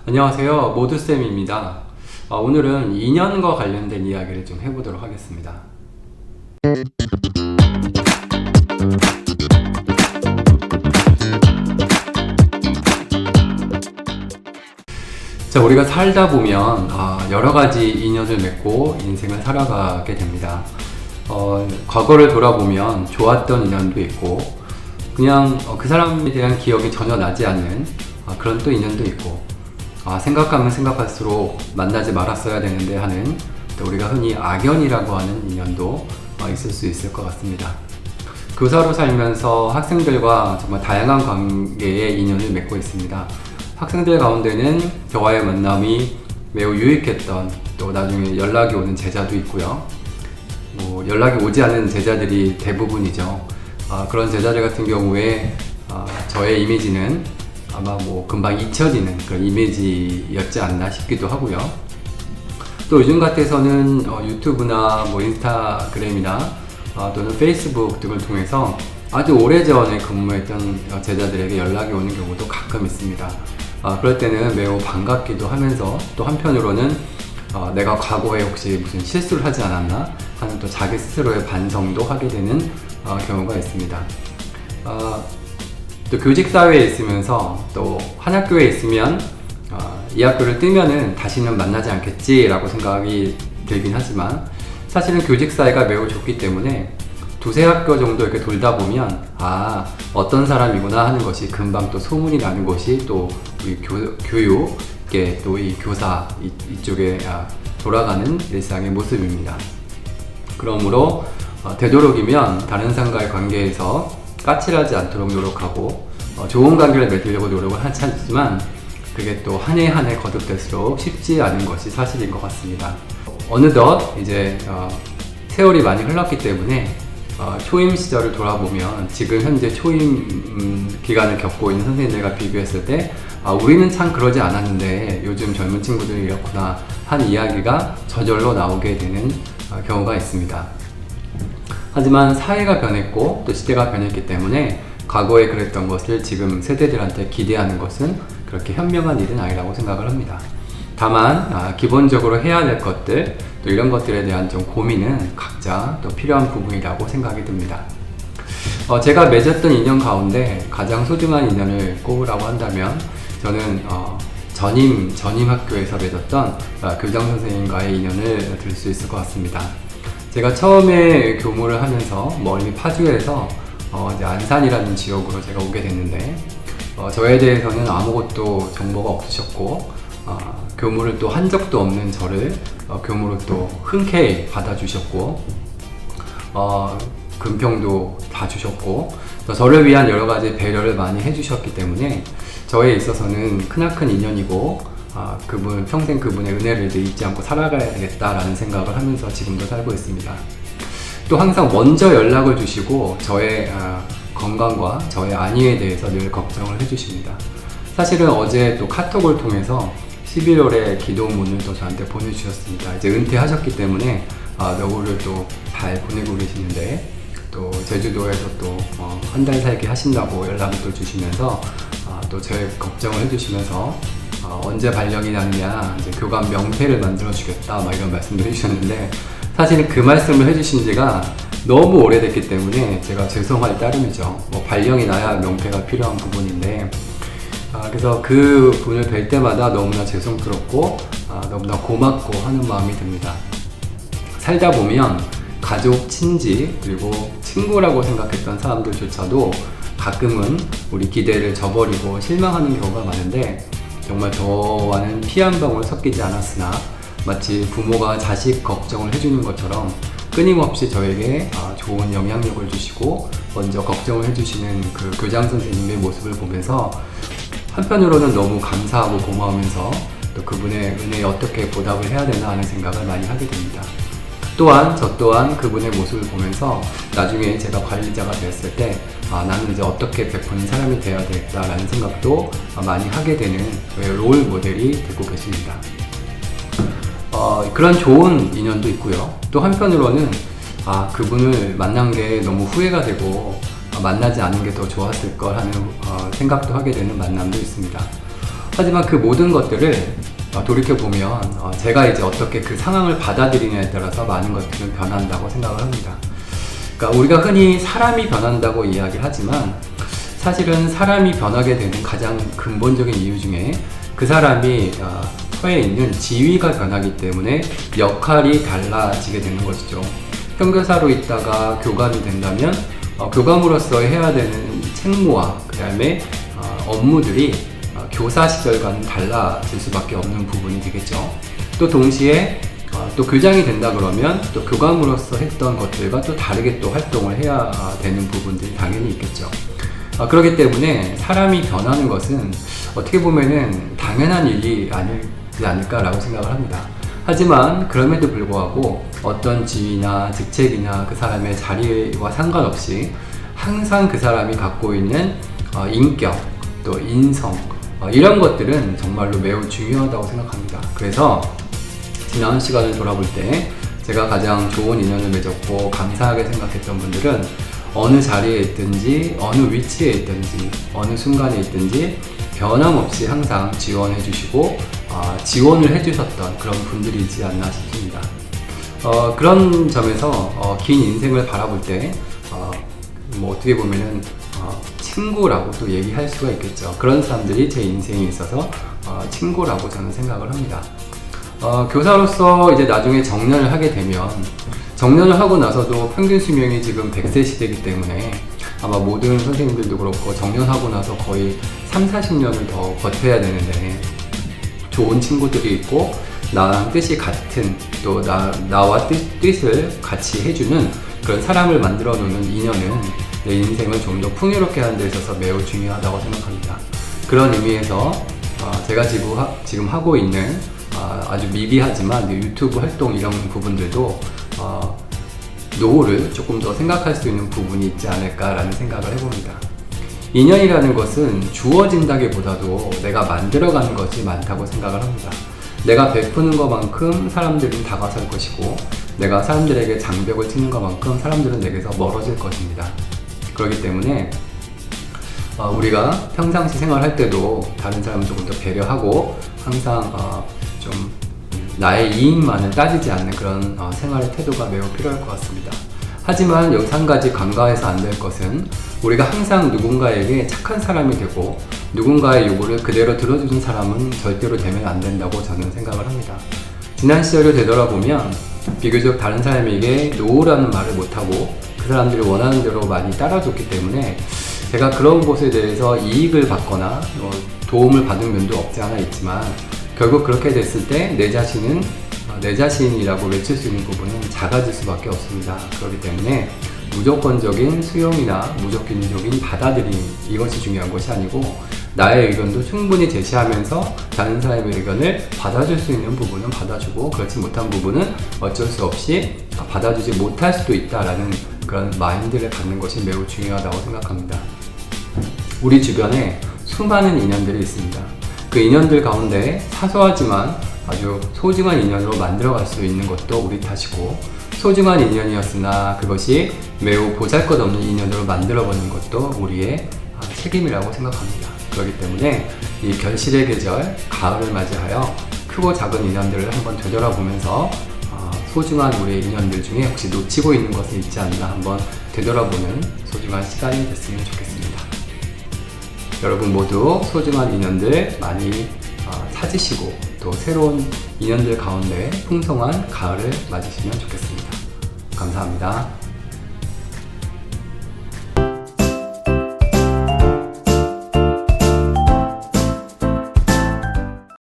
안녕하세요. 모두쌤입니다. 오늘은 인연과 관련된 이야기를 좀 해보도록 하겠습니다. 자, 우리가 살다 보면 여러 가지 인연을 맺고 인생을 살아가게 됩니다. 과거를 돌아보면 좋았던 인연도 있고 그냥 그 사람에 대한 기억이 전혀 나지 않는 그런 또 인연도 있고 생각하면 생각할수록 만나지 말았어야 되는데 하는 또 우리가 흔히 악연이라고 하는 인연도 있을 수 있을 것 같습니다. 교사로 살면서 학생들과 정말 다양한 관계의 인연을 맺고 있습니다. 학생들 가운데는 저와의 만남이 매우 유익했던 또 나중에 연락이 오는 제자도 있고요. 연락이 오지 않은 제자들이 대부분이죠. 그런 제자들 같은 경우에 저의 이미지는 아마 금방 잊혀지는 그런 이미지였지 않나 싶기도 하고요. 또 요즘 같아서는 유튜브나 인스타그램이나 또는 페이스북 등을 통해서 아주 오래전에 근무했던 제자들에게 연락이 오는 경우도 가끔 있습니다. 그럴 때는 매우 반갑기도 하면서 또 한편으로는 내가 과거에 혹시 무슨 실수를 하지 않았나 하는 또 자기 스스로의 반성도 하게 되는 경우가 있습니다. 또 교직사회에 있으면서 또 한 학교에 있으면 이 학교를 뜨면은 다시는 만나지 않겠지라고 생각이 들긴 하지만 사실은 교직사회가 매우 좋기 때문에 두세 학교 정도 이렇게 돌다 보면 어떤 사람이구나 하는 것이 금방 또 소문이 나는 것이 또 우리 교육, 또 이 교사 이쪽에 돌아가는 일상의 모습입니다. 그러므로 되도록이면 다른 사람과의 관계에서 까칠하지 않도록 노력하고 좋은 관계를 맺으려고 노력을 하지만 그게 또 한 해 한 해 거듭될수록 쉽지 않은 것이 사실인 것 같습니다. 어느덧 이제 세월이 많이 흘렀기 때문에 초임 시절을 돌아보면 지금 현재 초임 기간을 겪고 있는 선생님들과 비교했을 때 우리는 참 그러지 않았는데 요즘 젊은 친구들이 이렇구나 하는 이야기가 저절로 나오게 되는 경우가 있습니다. 하지만 사회가 변했고 또 시대가 변했기 때문에 과거에 그랬던 것을 지금 세대들한테 기대하는 것은 그렇게 현명한 일은 아니라고 생각을 합니다. 다만 기본적으로 해야 될 것들 또 이런 것들에 대한 좀 고민은 각자 또 필요한 부분이라고 생각이 듭니다. 제가 맺었던 인연 가운데 가장 소중한 인연을 꼽으라고 한다면 저는 전임 학교에서 맺었던 교장 선생님과의 인연을 들 수 있을 것 같습니다. 제가 처음에 교무를 하면서 멀리 파주에서 이제 안산이라는 지역으로 제가 오게 됐는데 저에 대해서는 아무것도 정보가 없으셨고 교무를 또 한 적도 없는 저를 교무로 또 흔쾌히 받아주셨고 금평도 다 주셨고 저를 위한 여러 가지 배려를 많이 해주셨기 때문에 저에 있어서는 크나큰 인연이고 그분 평생 그분의 은혜를 잊지 않고 살아가야 되겠다라는 생각을 하면서 지금도 살고 있습니다. 또 항상 먼저 연락을 주시고 저의 건강과 저의 안위에 대해서 늘 걱정을 해주십니다. 사실은 어제 또 카톡을 통해서 11월에 기도문을 또 저한테 보내주셨습니다. 이제 은퇴하셨기 때문에 노후를 또 잘 보내고 계시는데 또 제주도에서 또 한 달 살기 하신다고 연락을 또 주시면서 또 제 걱정을 해주시면서 언제 발령이 나느냐 이제 교감 명패를 만들어 주겠다 이런 말씀을 해주셨는데 사실은 그 말씀을 해주신 지가 너무 오래됐기 때문에 제가 죄송할 따름이죠. 발령이 나야 명패가 필요한 부분인데 그래서 그 분을 뵐 때마다 너무나 죄송스럽고 너무나 고맙고 하는 마음이 듭니다. 살다 보면 가족, 친지 그리고 친구라고 생각했던 사람들조차도 가끔은 우리 기대를 저버리고 실망하는 경우가 많은데 정말 저와는 피 한 방울 섞이지 않았으나 마치 부모가 자식 걱정을 해주는 것처럼 끊임없이 저에게 좋은 영향력을 주시고 먼저 걱정을 해주시는 그 교장 선생님의 모습을 보면서 한편으로는 너무 감사하고 고마우면서 또 그분의 은혜에 어떻게 보답을 해야 되나 하는 생각을 많이 하게 됩니다. 또한 저 또한 그분의 모습을 보면서 나중에 제가 관리자가 되었을 때 나는 이제 어떻게 베푸는 사람이 되어야 되겠다라는 생각도 많이 하게 되는 롤 모델이 되고 계십니다. 그런 좋은 인연도 있고요. 또 한편으로는 그분을 만난 게 너무 후회가 되고 만나지 않은 게 더 좋았을 걸 하는 생각도 하게 되는 만남도 있습니다. 하지만 그 모든 것들을 돌이켜보면 제가 이제 어떻게 그 상황을 받아들이냐에 따라서 많은 것들은 변한다고 생각을 합니다. 그러니까 우리가 흔히 사람이 변한다고 이야기하지만 사실은 사람이 변하게 되는 가장 근본적인 이유 중에 그 사람이 처해 있는 지위가 변하기 때문에 역할이 달라지게 되는 것이죠. 선교사로 있다가 교감이 된다면 교감으로서 해야 되는 책무와 그 다음에 업무들이 교사 시절과는 달라질 수밖에 없는 부분이 되겠죠. 또 동시에 또 교장이 된다 그러면 또 교감으로서 했던 것들과 또 다르게 또 활동을 해야 되는 부분들이 당연히 있겠죠. 그렇기 때문에 사람이 변하는 것은 어떻게 보면은 당연한 일이 아니지 않을까라고 생각을 합니다. 하지만 그럼에도 불구하고 어떤 지위나 직책이나 그 사람의 자리와 상관없이 항상 그 사람이 갖고 있는 인격, 또 인성, 이런 것들은 정말로 매우 중요하다고 생각합니다. 그래서 지난 시간을 돌아볼 때 제가 가장 좋은 인연을 맺었고 감사하게 생각했던 분들은 어느 자리에 있든지 어느 위치에 있든지 어느 순간에 있든지 변함없이 항상 지원해 주시고 지원을 해 주셨던 그런 분들이지 않나 싶습니다. 그런 점에서 긴 인생을 바라볼 때 뭐 어떻게 보면은 친구라고 또 얘기할 수가 있겠죠. 그런 사람들이 제 인생에 있어서 친구라고 저는 생각을 합니다. 교사로서 이제 나중에 정년을 하게 되면 정년을 하고 나서도 평균 수명이 지금 100세 시대이기 때문에 아마 모든 선생님들도 그렇고 정년하고 나서 거의 30-40년을 더 버텨야 되는데 좋은 친구들이 있고 나랑 뜻이 같은 또 나와 뜻을 같이 해주는 그런 사람을 만들어 놓는 인연은 내 인생을 좀 더 풍요롭게 하는 데 있어서 매우 중요하다고 생각합니다. 그런 의미에서 제가 지금 하고 있는 아주 미비하지만 유튜브 활동 이런 부분들도 노후를 조금 더 생각할 수 있는 부분이 있지 않을까라는 생각을 해봅니다. 인연이라는 것은 주어진다기보다도 내가 만들어가는 것이 많다고 생각을 합니다. 내가 베푸는 것만큼 사람들은 다가설 것이고 내가 사람들에게 장벽을 치는 것만큼 사람들은 내게서 멀어질 것입니다. 그렇기 때문에 우리가 평상시 생활할 때도 다른 사람을 조금 더 배려하고 항상 좀 나의 이익만을 따지지 않는 그런 생활의 태도가 매우 필요할 것 같습니다. 하지만 여기서 한 가지 간과해서 안 될 것은 우리가 항상 누군가에게 착한 사람이 되고 누군가의 요구를 그대로 들어주는 사람은 절대로 되면 안 된다고 저는 생각을 합니다. 지난 시절을 되돌아보면 비교적 다른 사람에게 노라는 말을 못하고 그 사람들이 원하는 대로 많이 따라줬기 때문에 제가 그런 것에 대해서 이익을 받거나 도움을 받은 면도 없지 않아 있지만 결국 그렇게 됐을 때 내 자신은 내 자신이라고 외칠 수 있는 부분은 작아질 수밖에 없습니다. 그렇기 때문에 무조건적인 수용이나 무조건적인 받아들임 이것이 중요한 것이 아니고 나의 의견도 충분히 제시하면서 다른 사람의 의견을 받아줄 수 있는 부분은 받아주고 그렇지 못한 부분은 어쩔 수 없이 받아주지 못할 수도 있다라는 그런 마인드를 갖는 것이 매우 중요하다고 생각합니다. 우리 주변에 수많은 인연들이 있습니다. 그 인연들 가운데 사소하지만 아주 소중한 인연으로 만들어갈 수 있는 것도 우리 탓이고 소중한 인연이었으나 그것이 매우 보잘것없는 인연으로 만들어버리는 것도 우리의 책임이라고 생각합니다. 그렇기 때문에 이 결실의 계절 가을을 맞이하여 크고 작은 인연들을 한번 되돌아보면서 소중한 우리의 인연들 중에 혹시 놓치고 있는 것이 있지 않나 한번 되돌아보는 소중한 시간이 됐으면 좋겠습니다. 여러분 모두 소중한 인연들 많이 찾으시고 또 새로운 인연들 가운데 풍성한 가을을 맞으시면 좋겠습니다. 감사합니다.